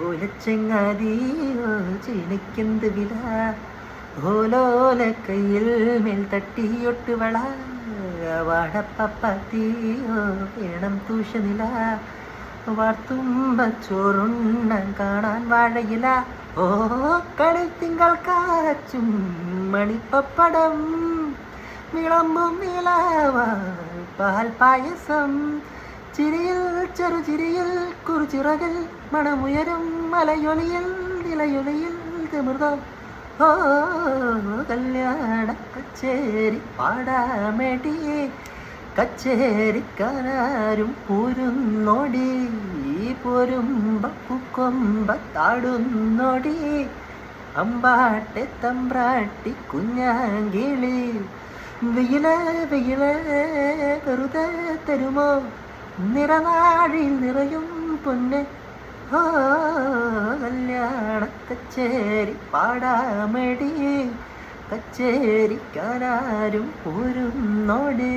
ഓലച്ചെങ്ങാതിയോ ചിണിക്കെന്ത് വില ഓലോല കയ്യിൽ മേൽ തട്ടിയൊട്ട് വള വാഴപ്പത്തിയോ വേണം തൂഷനില വാർത്തുമ്പച്ചോറുണ്ണാൻ കാണാൻ വാഴയില ഓ കളിത്തിങ്കൾ കാച്ചും മണിപ്പപ്പടം വിളമ്പും നിലവ പാൽ പായസം ചിരിയിൽ ചെറുചിരിയിൽ കുറുചിറകിൽ മണമുയരും മലയൊളിയിൽ നിലയൊളിയിൽ തിമിർതം ഓ കല്യാണ കച്ചേരി പാടാമേടി കച്ചേരിക്കാരും പോരുന്നോടി പോരുമ്പക്കുക്കൊമ്പത്താടുന്നോടി അമ്പാട്ടെ തമ്പ്രാട്ടി കുഞ്ഞാങ്കിളി വെയിലേ വെയിലേ വെറുതെ തരുമോ നിറനാഴിൽ നിറയും പൊന്നെ ഓ കല്യാണ കച്ചേരി പാടാമേടി കച്ചേരിക്കാരും പോരുന്നോടി